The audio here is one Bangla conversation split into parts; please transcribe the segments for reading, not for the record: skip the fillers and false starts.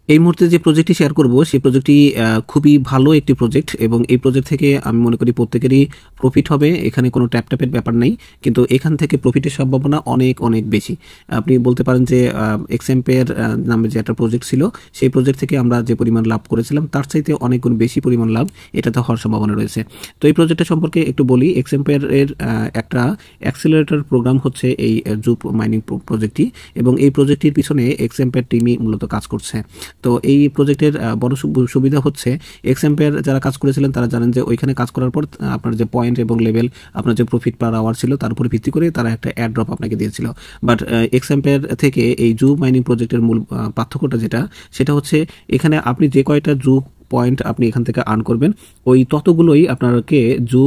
এই মুহূর্তে যে প্রজেক্টটি শেয়ার করব সেই প্রজেক্টটি খুবই ভালো একটি প্রজেক্ট এবং এই প্রজেক্ট থেকে আমি মনে করি প্রত্যেকেরই প্রফিট হবে। এখানে কোনো ট্যাপের ব্যাপার নেই, কিন্তু এখান থেকে প্রফিটের সম্ভাবনা অনেক অনেক বেশি। আপনি বলতে পারেন যে এক্সএম্পের নামে যে একটা প্রজেক্ট ছিল, সেই প্রজেক্ট থেকে আমরা যে পরিমাণ লাভ করেছিলাম তার চাইতে অনেক গুণ বেশি পরিমাণ লাভ এটাতে হওয়ার সম্ভাবনা রয়েছে। তো এই প্রজেক্টটা সম্পর্কে একটু বলি। এক্সএম্পের একটা অ্যাক্সিলারেটর প্রোগ্রাম হচ্ছে এই জুপ মাইনিং প্রজেক্টটি, এবং এই প্রজেক্টটির পিছনে এক্সএম্পের টিমই মূলত কাজ করছে। তো এই প্রজেক্টের বড় সুবিধা হচ্ছে এক্সএম্পের যারা কাজ করেছিলেন তারা জানেন যে ওইখানে কাজ করার পর আপনার যে পয়েন্ট এবং লেভেল, আপনার যে প্রফিট পার আওয়ার ছিল তার উপরে ভিত্তি করে তারা একটা অ্যাড ড্রপ আপনাকে দিয়েছিল। বাট এক্সএম্পের থেকে এই জু মাইনিং প্রজেক্টের মূল পার্থক্যটা সেটা হচ্ছে এখানে আপনি যে কয়টা জু পয়েন্ট আপনি এখান থেকে আর্ন করবেন ওই ততগুলোই আপনাকে জু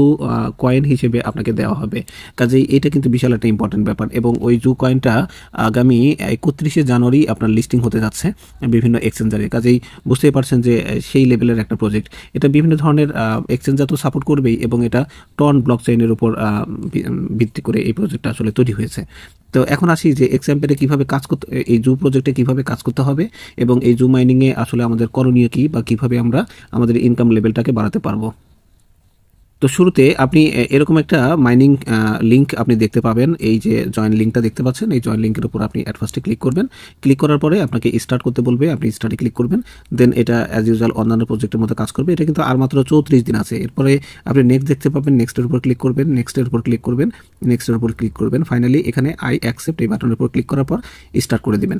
কয়েন হিসেবে আপনাকে দেওয়া হবে। কাজেই এটা কিন্তু বিশাল একটা ইম্পর্টেন্ট ব্যাপার, এবং ওই জু কয়েনটা আগামী 31শে জানুয়ারি আপনার লিস্টিং হতে যাচ্ছে বিভিন্ন এক্সচেঞ্জারে। কাজেই বুঝতেই পারছেন যে সেই লেভেলের একটা প্রজেক্ট। এটা বিভিন্ন ধরনের এক্সচেঞ্জার তো সাপোর্ট করবেই, এবং এটা টন ব্লক চেইনের উপর ভিত্তি করে এই প্রজেক্টটা আসলে তৈরি হয়েছে। তো এখন আসি যে এক্সএম্পেরে কীভাবে কাজ করতে, এই জু প্রজেক্টে কীভাবে কাজ করতে হবে এবং এই জু মাইনিংয়ে আসলে আমাদের করণীয় কী বা কীভাবে আমরা আমাদের ইনকাম লেভেলটাকে বাড়াতে পারবো। তো শুরুতে আপনি এরকম একটা মাইনিং লিঙ্ক আপনি দেখতে পাবেন। এই যে জয়েন লিঙ্কটা দেখতে পাচ্ছেন, এই জয়েন লিঙ্কের উপর আপনি অ্যাট ফার্স্টে ক্লিক করবেন। ক্লিক করার পরে আপনাকে স্টার্ট করতে বলবে, আপনি স্টার্টে ক্লিক করবেন। দেন এটা অ্যাজ ইউজুয়াল অন্যান্য প্রজেক্টের মতো কাজ করবে। এটা কিন্তু আর মাত্র 34 দিন আছে। এরপরে আপনি নেক্সট দেখতে পাবেন, নেক্সটের উপর ক্লিক করবেন, নেক্সটের উপর ক্লিক করবেন, নেক্সটের উপর ক্লিক করবেন। ফাইনালি এখানে আই অ্যাকসেপ্ট এই বাটনের উপর ক্লিক করার পর স্টার্ট করে দিবেন।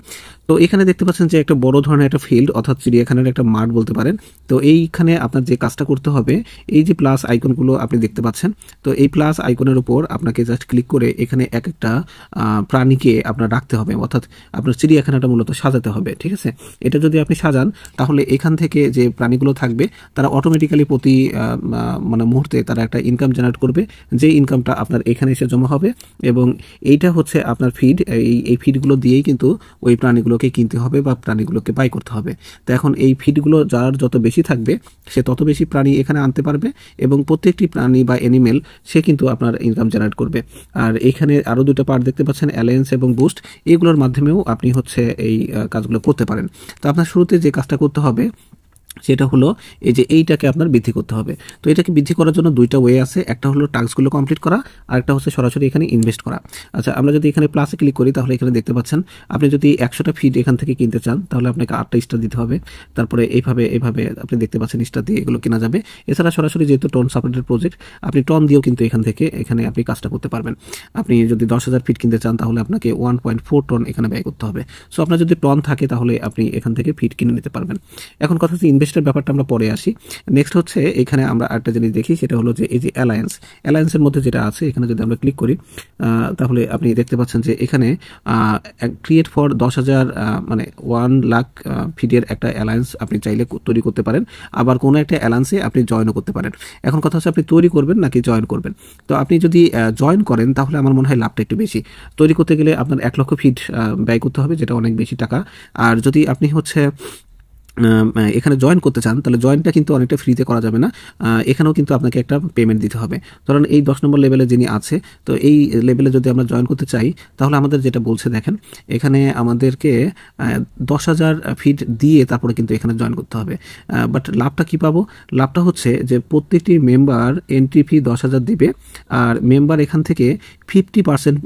তো এখানে দেখতে পাচ্ছেন যে একটা বড় ধরনের একটা ফিল্ড, অর্থাৎ চিড়িয়াখানার একটা মাঠ বলতে পারেন। তো এইখানে আপনার যে কাজটা করতে হবে, এই যে প্লাস আইকনগুলো আপনি দেখতে পাচ্ছেন, তো এই প্লাস আইকনের উপর আপনাকে জাস্ট ক্লিক করে এখানে এক একটা প্রাণীকে আপনার রাখতে হবে, অর্থাৎ আপনার চিড়িয়াখানাটা মূলত সাজাতে হবে। ঠিক আছে, এটা যদি আপনি সাজান তাহলে এখান থেকে যে প্রাণীগুলো থাকবে তারা অটোমেটিক্যালি প্রতি মানে মুহূর্তে তারা একটা ইনকাম জেনারেট করবে, যে ইনকামটা আপনার এখানে এসে জমা হবে, এবং এইটা হচ্ছে আপনার ফিড। এই ফিডগুলো দিয়েই কিন্তু ওই প্রাণীগুলোকে কিনতে হবে বা প্রাণীগুলোকে বাই করতে হবে। তো এখন এই ফিডগুলো যার যত বেশি থাকবে সে তত বেশি প্রাণী এখানে আনতে পারবে, এবং প্রত্যেকটি প্রাণী বা অ্যানিমেল সে কিন্তু আপনার ইনকাম জেনারেট করবে। আর এখানে আরও দুটো পার্ট দেখতে পাচ্ছেন, অ্যালায়েন্স এবং বুস্ট। এগুলোর মাধ্যমেও আপনি হচ্ছে এই কাজগুলো করতে পারেন। তো আপনার শুরুতে যে কাজটা করতে হবে সেটা হলো এই যে এইটাকে আপনার বৃদ্ধি করতে হবে। তো এটাকে বৃদ্ধি করার জন্য দুইটা ওয়ে আছে, একটা হলো টাস্কগুলো কমপ্লিট করা, আর একটা হচ্ছে সরাসরি এখানে ইনভেস্ট করা। আচ্ছা, আমরা যদি এখানে প্লাসে ক্লিক করি তাহলে এখানে দেখতে পাচ্ছেন আপনি যদি 100টা ফিড এখান থেকে কিনতে চান তাহলে আপনাকে 8টা স্টার দিতে হবে। তারপরে এইভাবে আপনি দেখতে পাচ্ছেন স্টার দিয়ে এগুলো কেনা যাবে। এছাড়া সরাসরি যেহেতু টন সাপোর্টেড প্রজেক্ট, আপনি টন দিয়েও কিন্তু এখানে আপনি কাজটা করতে পারবেন। আপনি যদি 10,000 ফিট কিনতে চান তাহলে আপনাকে 1.4 টন এখানে ব্যয় করতে হবে। সো আপনার যদি টন থাকে তাহলে আপনি এখান থেকে ফিট কিনে নিতে পারবেন। এখন কথা হচ্ছে ইনভেস্টের ব্যাপারটা আমরা পরে আসি। নেক্সট হচ্ছে এখানে আমরা একটা জিনিস দেখি, সেটা হলো যে এই যে অ্যালায়েন্সের মধ্যে যেটা আছে এখানে যদি আমরা ক্লিক করি তাহলে আপনি দেখতে পাচ্ছেন যে এখানে ক্রিয়েট ফর 10,000 মানে 1 লাখ ফিডের একটা অ্যালায়েন্স আপনি চাইলে তৈরি করতে পারেন, আবার কোনো একটা অ্যালায়েন্সে আপনি জয়েনও করতে পারেন। এখন কথা হচ্ছে আপনি তৈরি করবেন নাকি জয়েন করবেন। তো আপনি যদি জয়েন করেন তাহলে আমার মনে হয় লাভটা একটু বেশি। তৈরি করতে গেলে আপনার 1 লক্ষ ফিড ব্যয় করতে হবে, যেটা অনেক বেশি টাকা। আর যদি আপনি হচ্ছে এখানে জয়েন করতে চান তাহলে জয়েনটা কিন্তু অনেকটা ফ্রিতে করা যাবে না, এখানেও কিন্তু আপনাকে একটা পেমেন্ট দিতে হবে। ধরুন এই 10 নম্বর লেভেলে যিনি আছে, তো এই লেভেলে যদি আমরা জয়েন করতে চাই তাহলে আমাদের যেটা বলছে দেখেন, এখানে আমাদেরকে 10,000 ফিট দিয়ে তারপরে কিন্তু এখানে জয়েন করতে হবে। বাট লাভটা কী পাবো? লাভটা হচ্ছে যে প্রত্যেকটি মেম্বার এন্ট্রি ফি 10,000 দিবে, আর মেম্বার এখান থেকে 50%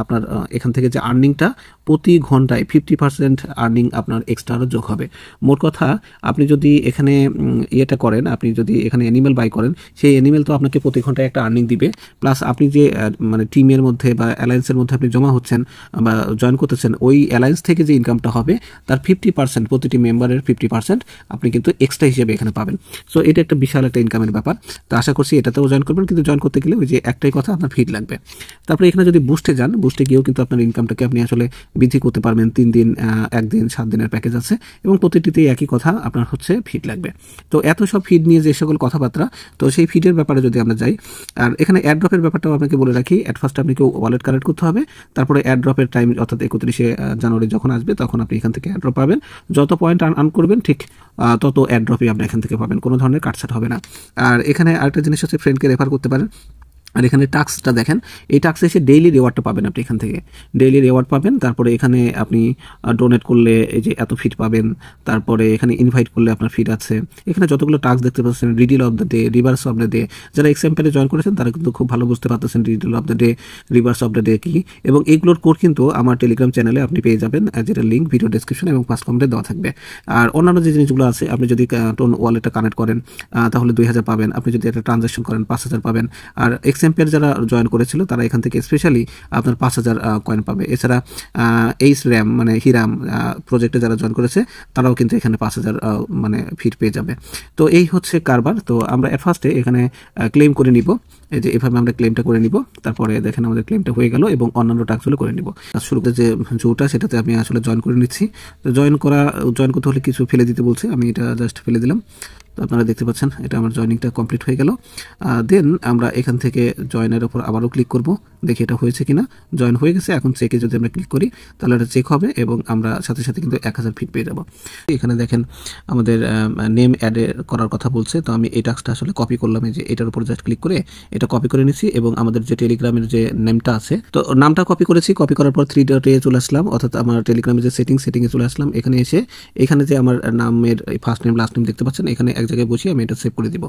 আপনার এখান থেকে যে আর্নিংটা প্রতি ঘন্টায় 50% আর্নিং আপনার এক্সট্রা যোগ হবে। মোট কথা আপনি যদি এখানে ইয়েটা করেন, আপনি যদি এখানে অ্যানিমেল বাই করেন, সেই অ্যানিমেল তো আপনাকে প্রতি ঘন্টায় একটা আর্নিং দিবে, প্লাস আপনি যে মানে টিমের মধ্যে বা অ্যালায়েন্সের মধ্যে আপনি জমা হচ্ছেন বা জয়েন করতেছেন, ওই অ্যালায়েন্স থেকে যে ইনকামটা হবে তার 50%, প্রতিটি মেম্বারের 50% আপনি কিন্তু এক্সট্রা হিসেবে এখানে পাবেন। সো এটা একটা বিশাল একটা ইনকামের ব্যাপার। তো আশা করছি এটাতেও জয়েন করবেন, কিন্তু জয়েন করতে গেলে ওই যে একটাই কথা, আপনার ফিড লাগবে। তারপরে এখানে যদি বুস্টে যান, বুস্টে গিয়েও কিন্তু আপনার ইনকামটাকে আপনি আসলে বৃদ্ধি করতে পারবেন। 3 দিন, 1 দিন, 7 দিনের প্যাকেজ আছে, এবং প্রতিটিতেই একই কথা, আপনার হচ্ছে ফিড লাগবে। তো এত সব ফিড নিয়ে যে সকল কথাবার্তা, তো সেই ফিডের ব্যাপারে যদি আমরা যাই, আর এখানে অ্যাড ড্রপের ব্যাপারটাও আপনাকে বলে রাখি। অ্যাট ফার্স্ট আপনাকে ওয়ালেট কানেক্ট করতে হবে, তারপরে অ্যাড ড্রপের টাইম অর্থাৎ 31শে জানুয়ারি যখন আসবে তখন আপনি এখান থেকে অ্যাড ড্রপ পাবেন। যত পয়েন্ট আর্ন করবেন ঠিক তত অ্যাড ড্রপই আপনি এখান থেকে পাবেন, কোনো ধরনের কাটছাট হবে না। আর এখানে আরেকটা জিনিস হচ্ছে ফ্রেন্ডকে রেফার করতে পারেন। আর এখানে টাস্কটা দেখেন, এই টাস্কে এসে ডেইলি রিওয়ার্ডটা পাবেন, আপনি এখান থেকে ডেইলি রিওয়ার্ড পাবেন। তারপরে এখানে আপনি ডোনেট করলে এই যে এত ফিট পাবেন, তারপরে এখানে ইনভাইট করলে আপনার ফিট আছে। এখানে যতগুলো টাস্ক দেখতে পাচ্ছেন, riddle of the day, reverse of the day, যারা এক্সাম্পলে জয়েন করেছেন তারা কিন্তু খুব ভালো বুঝতে পারতেছেন riddle of the day, reverse of the day কি। এবং এইগুলোর কোড কিন্তু আমার টেলিগ্রাম চ্যানেলে আপনি পেয়ে যাবেন, যেটা লিঙ্ক ভিডিও ডেসক্রিপশন এবং ফার্স্ট কমেন্টে দেওয়া থাকবে। আর অন্যান্য যে জিনিসগুলো আছে, আপনি যদি টোন ওয়ালেটটা কানেক্ট করেন তাহলে 2000 পাবেন, আপনি যদি একটা ট্রানজাকশন করেন 5000 পাবেন। আর এক্সাম্পের যারা জয়েন করেছিল তারা এখান থেকে স্পেশালি আপনার 5000 কয়েন পাবে। এছাড়া এইচ র্যাম মানে হিরাম প্রজেক্টে যারা জয়েন করেছে তারাও কিন্তু এখানে 5000 মানে ফিট পেয়ে যাবে। তো এই হচ্ছে কারবার। তো আমরা ফার্স্টে এখানে ক্লেম করে নিব, এই যে এভাবে আমরা ক্লেমটা করে নিব। তারপরে দেখেন আমাদের ক্লেমটা হয়ে গেল এবং অন্যান্য টাস্কগুলো করে নিব। শুরুতে যে জোটা সেটাতে আমি আসলে জয়েন করে নিচ্ছি। তো জয়েন করতে হলে কিছু ফেলে দিতে বলছে, আমি এটা জাস্ট ফেলে দিলাম। তো আপনারা দেখতে পাচ্ছেন এটা আমার জয়েনিংটা কমপ্লিট হয়ে গেল। দেন আমরা এখান থেকে জয়েনের উপর আবারও ক্লিক করব, দেখি এটা হয়েছে কিনা। জয়েন হয়ে গেছে। এখন চেকে যদি আমরা ক্লিক করি তাহলে এটা চেক হবে এবং আমরা সাথে সাথে কিন্তু 1000 ফিট পেয়ে যাব। এখানে দেখেন আমাদের নেম অ্যাড করার কথা বলছে। তো আমি এই টাস্কটা আসলে কপি করলাম, এই যে এটার উপর জাস্ট ক্লিক করে এটা কপি করে নিছি এবং আমাদের যে টেলিগ্রামের যে নেমটা আছে, তো নামটা কপি করেছি। কপি করার পর 3 ডটে চলে আসলাম, অর্থাৎ আমার টেলিগ্রামের যে সেটিংয়ে চলে আসলাম। এখানে এসে এখানে যে আমার নামের ফার্স্ট নেম লাস্ট নেম দেখতে পাচ্ছেন, এখানে এক জায়গায় বসিয়ে আমি এটা সেভ করে দিব।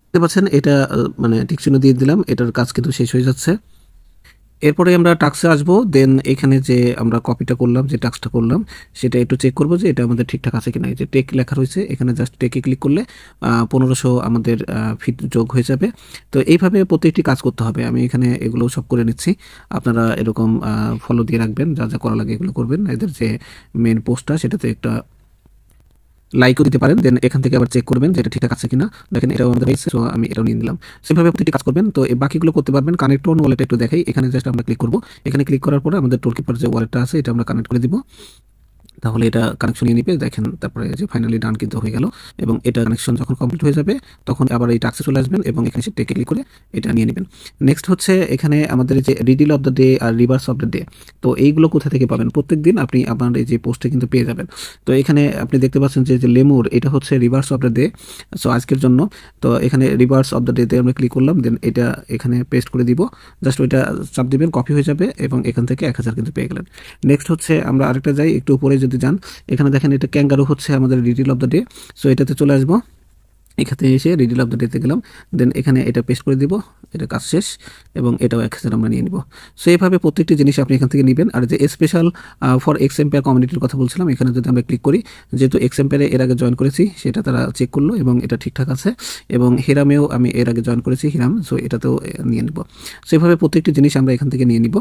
দেখতে পাচ্ছেন এটা মানে টিক চিহ্ন দিয়ে দিলাম, এটার কাজ কিন্তু শেষ হয়ে যাচ্ছে। এরপরে আমরা টাস্কে আসবো। দেন এখানে যে আমরা কপিটা করলাম, যে টাস্কটা করলাম, সেটা একটু চেক করবো যে এটা আমাদের ঠিকঠাক আছে কিনা। এই যে টেক লেখা রয়েছে, এখানে জাস্ট টেকে ক্লিক করলে 1500 আমাদের ফিট যোগ হয়ে যাবে। তো এইভাবে প্রত্যেকটি কাজ করতে হবে। আমি এখানে এগুলো সব করে নিচ্ছি, আপনারা এরকম ফলো দিয়ে রাখবেন, যা যা করা লাগে এগুলো করবেন। এদের যে মেন পোস্টটা সেটাতে একটা লাইকও দিতে পারেন। দেন এখান থেকে আবার চেক করবেন যে এটা ঠিকঠাক আছে কিনা। দেখেন এটাও আমাদের হয়েছে, সো আমি এটাও নিয়ে নিলাম। সেভাবে প্রতিটি কাজ করবেন। তো এই বাকিগুলো করতে পারবেন। কানেক্ট অন ওয়ালেট একটু দেখাই, এখানে জাস্ট আমরা ক্লিক করব। এখানে ক্লিক করার পরে আমাদের টোলকিপার যে ওয়ালেটটা আছে এটা আমরা কানেক্ট করে দিব, তাহলে এটা কানেকশন নিয়ে নিবে। দেখেন তারপরে যে ফাইনালি ডান কিন্তু হয়ে গেল এবং এটা কানেকশন যখন কমপ্লিট হয়ে যাবে তখন আবার এই টাস্কে চলে আসবেন এবং এখানে এসে টেকে ক্লিক করে এটা নিয়ে নেবেন। নেক্সট হচ্ছে এখানে আমাদের যে রিডিল অফ দ্য ডে আর রিভার্স অফ দ্য ডে, তো এইগুলো কোথা থেকে পাবেন? প্রত্যেক দিন আপনি আপনার এই যে পোস্টে কিন্তু পেয়ে যাবেন। তো এখানে আপনি দেখতে পাচ্ছেন যে লেমুর, এটা হচ্ছে reverse of the day, so আজকের জন্য। তো এখানে রিভার্স অফ দ্য ডেতে আমরা ক্লিক করলাম, দেন এটা এখানে পেস্ট করে দিব, জাস্ট ওইটা চাপ দিবেন, কপি হয়ে যাবে এবং এখান থেকে 1000 কিন্তু পেয়ে গেলেন। নেক্সট হচ্ছে আমরা আরেকটা যাই, একটু উপরে যদি যান, এখানে দেখেন এটা ক্যাঙ্গারু হচ্ছে আমাদের riddle of the day. So এটাতে চলে আসবো, এখানে এসে রিডিল অফ দ্য ডেতে গেলাম, দেন এখানে এটা পেস্ট করে দিব, এটা কাজ শেষ এবং এটাও 1000 আমরা নিয়ে নিব। সো এইভাবে প্রত্যেকটি জিনিস আপনি এখান থেকে নেবেন। আর যে স্পেশাল ফর এক্সএম্পায়ার কমিউনিটির কথা বলছিলাম, এখানে যদি আমরা ক্লিক করি, যেহেতু এক্সএম্পায়ারে এর আগে জয়েন করেছি সেটা তারা চেক করলো এবং এটা ঠিকঠাক আছে, এবং হিরামেও আমি এর আগে জয়েন করেছি, হিরাম, সো এটাতেও নিয়ে নিব। সো এইভাবে প্রত্যেকটি জিনিস আমরা এখান থেকে নিয়ে নিব।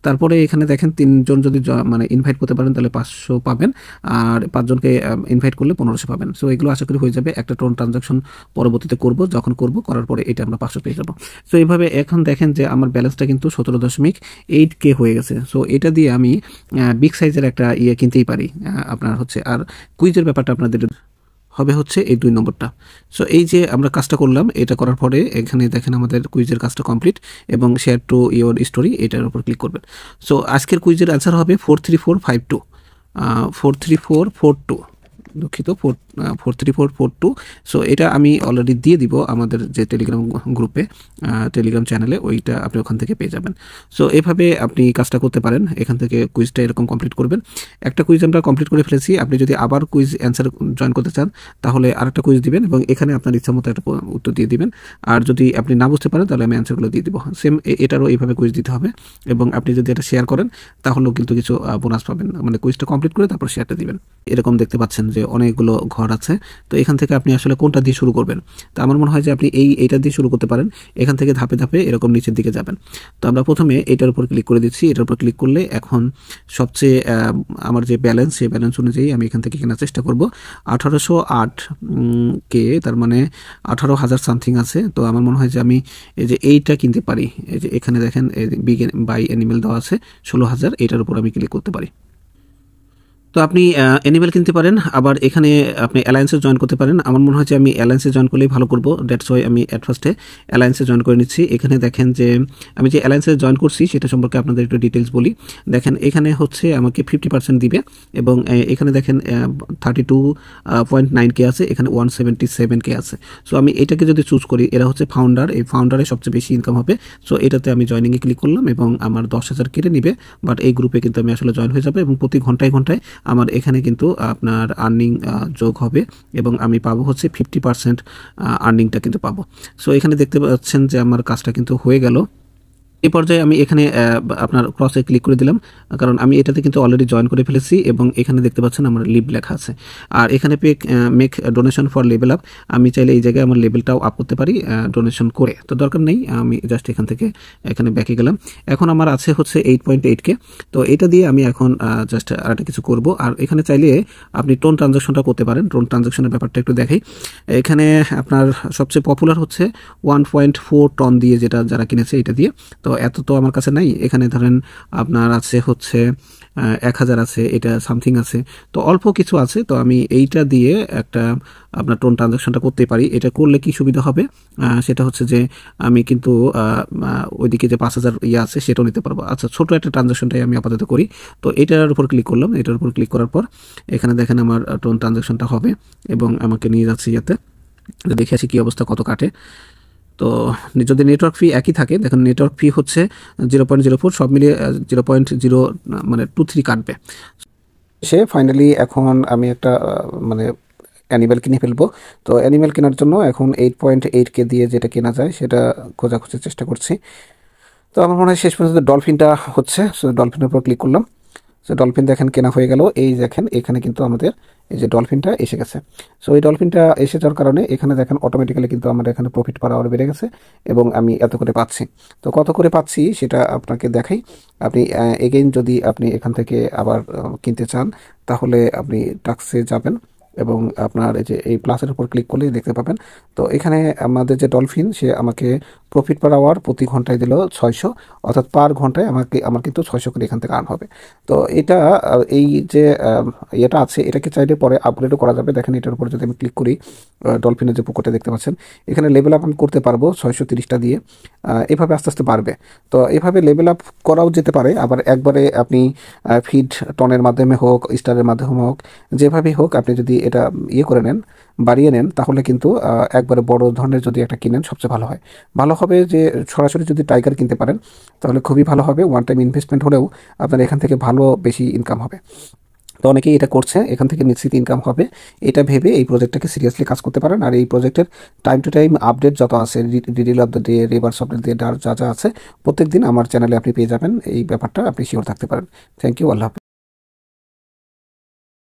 তারপরে এখানে দেখেন 3 জন যদি মানে ইনভাইট করতে পারেন তাহলে 500 পাবেন, আর 5 জনকে ইনভাইট করলে 1500 পাবেন। সো এগুলো আশা করি হয়ে যাবে। একটা টোন ট্রানজাকশন পরবর্তীতে করব, যখন করার পরে এটা আমরা 500 পেয়ে যাবো। সো এইভাবে এখন দেখেন যে আমার ব্যালেন্সটা কিন্তু 17.8K হয়ে গেছে। সো এটা দিয়ে আমি বিগ সাইজের একটা কিনতেই পারি আপনার হচ্ছে। আর কুইজের ব্যাপারটা আপনাদের হবে হচ্ছে এই 2 নম্বরটা। সো এই যে আমরা কাজটা করলাম, এটা করার পরে এখানে দেখেন আমাদের কুইজের কাজটা কমপ্লিট এবং শেয়ার টু ইওর স্টোরি, এটার উপর ক্লিক করবেন। সো আজকের কুইজের অ্যান্সার হবে 43452, 43442, দুঃখিত, 43442। সো এটা আমি অলরেডি দিয়ে দিব আমাদের যে টেলিগ্রাম গ্রুপে, টেলিগ্রাম চ্যানেলে, ওইটা আপনি ওখান থেকে পেয়ে যাবেন। সো এভাবে আপনি কাজটা করতে পারেন, এখান থেকে কুইজটা এরকম কমপ্লিট করবেন। একটা কুইজ আমরা কমপ্লিট করে ফেলেছি, আপনি যদি আবার কুইজ অ্যান্সার জয়েন করতে চান তাহলে আরেকটা কুইজ দিবেন এবং এখানে আপনার ইচ্ছা মতো একটা উত্তর দিয়ে দিবেন। আর যদি আপনি না বুঝতে পারেন তাহলে আমি অ্যান্সারগুলো দিয়ে দিব। সেম এটারও এইভাবে কুইজ দিতে হবে এবং আপনি যদি এটা শেয়ার করেন তাহলেও কিন্তু কিছু বোনাস পাবেন, মানে কুইজটা কমপ্লিট করে তারপর শেয়ারটা দিবেন। এরকম দেখতে পাচ্ছেন যে অনেকগুলো ঘর আছে। তো এখান থেকে আপনি আসলে কোনটা দিয়ে শুরু করবেন? তো আমার মনে হয় যে আপনি এইটা দিয়ে শুরু করতে পারেন। এখান থেকে ধাপে ধাপে এরকম নিচের দিকে যাবেন। তো আমরা প্রথমে এটার উপর ক্লিক করে দিচ্ছি। এটার উপর ক্লিক করলে এখন সবচেয়ে আমার যে ব্যালেন্স, সেই ব্যালেন্স অনুযায়ী আমি এখান থেকে কেনার চেষ্টা করব। 1808K, তার মানে 18,000 সামথিং আছে। তো আমার মনে হয় যে আমি এই যে এইটা কিনতে পারি। এই যে এখানে দেখেন বিগ বাই অ্যানিমেল দেওয়া আছে 16,000, এটার উপর আমি ক্লিক করতে পারি। তো আপনি অ্যানিমেল কিনতে পারেন, আবার এখানে আপনি অ্যালায়েন্সে জয়েন করতে পারেন। আমার মনে হয় যে আমি অ্যালায়েন্সে জয়েন করলেই ভালো করব, দ্যাটস ওয়াই আমি অ্যাট ফার্স্টে অ্যালায়েন্সে জয়েন করে নিচ্ছি। এখানে দেখেন যে আমি যে অ্যালায়েন্সে জয়েন করছি সেটা সম্পর্কে আপনাদের একটু ডিটেলস বলি। দেখেন এখানে হচ্ছে আমাকে 50% দিবে, এবং এখানে দেখেন 32.9K আছে, এখানে 177K আছে। সো আমি এটাকে যদি চুজ করি, এরা হচ্ছে ফাউন্ডার, এই ফাউন্ডারের সবচেয়ে বেশি ইনকাম হবে। সো এটাতে আমি জয়েনিংয়ে ক্লিক করলাম এবং আমার 10,000 কেটে নিবে, বাট এই গ্রুপে কিন্তু আমি আসলে জয়েন হয়ে যাবে এবং প্রতি ঘন্টায় ঘন্টায় আমার এখানে কিন্তু আপনার আর্নিং যোগ হবে এবং আমি পাবো হচ্ছে 50% আর্নিংটা কিন্তু পাবো। সো এখানে দেখতে পাচ্ছেন যে আমার কাজটা কিন্তু হয়ে গেল। এই পর্যায়ে আমি এখানে আপনার ক্রসে ক্লিক করে দিলাম, কারণ আমি এটাতে কিন্তু অলরেডি জয়েন করে ফেলেছি এবং এখানে দেখতে পাচ্ছেন আমার লিভ লেখা আছে। আর এখানে make donation for level up, আমি চাইলে এই জায়গায় আমার লেভেলটাও আপ করতে পারি ডোনেশন করে, তো দরকার নেই, আমি জাস্ট এখান থেকে এখানে ব্যাকে গেলাম। এখন আমার আছে হচ্ছে 8.8K, তো এটা দিয়ে আমি এখন জাস্ট আরেকটা কিছু করব। আর এখানে চাইলে আপনি টোন ট্রানজাকশনটা করতে পারেন। টোন ট্রানজাকশনের ব্যাপারটা একটু দেখাই। এখানে আপনার সবচেয়ে পপুলার হচ্ছে 1.4 টন দিয়ে, যেটা যারা কিনেছে এটা দিয়ে। তো এত তো আমার কাছে নাই, এখানে ধরেন আপনার আছে হচ্ছে 1,000 আছে, এটা সামথিং আছে, তো অল্প কিছু আছে। তো আমি এইটা দিয়ে একটা আপনার টোন ট্রানজাকশনটা করতে পারি। এটা করলে কি সুবিধা হবে, সেটা হচ্ছে যে আমি কিন্তু ওইদিকে যে 5,000 ইয়ে আছে সেটাও নিতে পারবো। আচ্ছা, ছোট একটা ট্রানজাকশনটাই আমি আপাতত করি। তো এটার উপর ক্লিক করলাম, এটার উপর ক্লিক করার পর এখানে দেখেন আমার টোন ট্রানজাকশনটা হবে এবং আমাকে নিয়ে যাচ্ছে ইয়াতে। দেখে আসি কী অবস্থা, কত কাটে। তো যদি নেটওয়ার্ক ফি একই থাকে, দেখুন নেটওয়ার্ক ফি হচ্ছে 0.04, সব মিলিয়ে 0.0 মানে 23 কাটবে। সে ফাইনালি এখন আমি একটা মানে অ্যানিমেল কিনে ফেলবো। তো অ্যানিমেল কেনার জন্য এখন 8.8K দিয়ে যেটা কেনা যায় সেটা খোঁজাখুঁজির চেষ্টা করছি। তো আমার মনে হয় শেষ পর্যন্ত ডলফিনটা হচ্ছে, সো ডলফিনের উপর ক্লিক করলাম। সো ডলফিন দেখেন কেনা হয়ে গেল। এই দেখেন এখানে কিন্তু আমাদের এই যে ডলফিনটা এসে গেছে। সো এই ডলফিনটা এসে যাওয়ার কারণে এখানে দেখেন অটোমেটিক্যালি কিন্তু আমার এখানে প্রফিট পার আওয়ার বেড়ে গেছে এবং আমি এত করে পাচ্ছি। তো কত করে পাচ্ছি সেটা আপনাকে দেখাই। আপনি এগেইন যদি আপনি এখান থেকে আবার কিনতে চান, তাহলে আপনি টাক্সে যাবেন এবং আপনার এই যে এই প্লাসের উপর ক্লিক করলেই দেখতে পাবেন। তো এখানে আমাদের যে ডলফিন, সে আমাকে প্রফিট পার আওয়ার প্রতি ঘন্টায় দিল 600, অর্থাৎ পার ঘন্টায় আমার কিন্তু 600 করে এখান থেকে আর্ন হবে। তো এটা এই যে এটা আছে, এটাকে চাইলে পরে আপগ্রেডও করা যাবে। দেখেন এটার উপর যদি আমি ক্লিক করি, ডলফিনের যে পুকুরটা দেখতে পাচ্ছেন, এখানে লেভেল আপ আমি করতে পারবো 630টা দিয়ে। এভাবে আস্তে আস্তে বাড়বে। তো এভাবে লেভেল আপ করাও যেতে পারে, আবার একবারে আপনি ফিড টনের মাধ্যমে হোক, স্টারের মাধ্যমে হোক, যেভাবেই হোক আপনি যদি এটা ইয়ে করে নেন, বাড়িয়ে নেন, তাহলে কিন্তু একবারে বড় ধরনের যদি একটা কিনেন সবচেয়ে ভালো হয়। ভালো হবে যে সরাসরি যদি টাইগার কিনতে পারেন তাহলে খুবই ভালো হবে। ওয়ান টাইম ইনভেস্টমেন্ট হলেও আপনার এখান থেকে ভালো বেশি ইনকাম হবে। তো অনেকেই এটা করছে, এখান থেকে নিশ্চিত ইনকাম হবে, এটা ভেবে এই প্রজেক্টটাকে সিরিয়াসলি কাজ করতে পারেন। আর এই প্রজেক্টের টাইম টু টাইম আপডেট যত আছে, detail of the day, reverse of the day, যা যা আছে প্রত্যেক দিন আমার চ্যানেলে আপনি পেয়ে যাবেন। এই ব্যাপারটা আপনি শিওর থাকতে পারেন। থ্যাংক ইউ, আল্লাহ হাফেজ।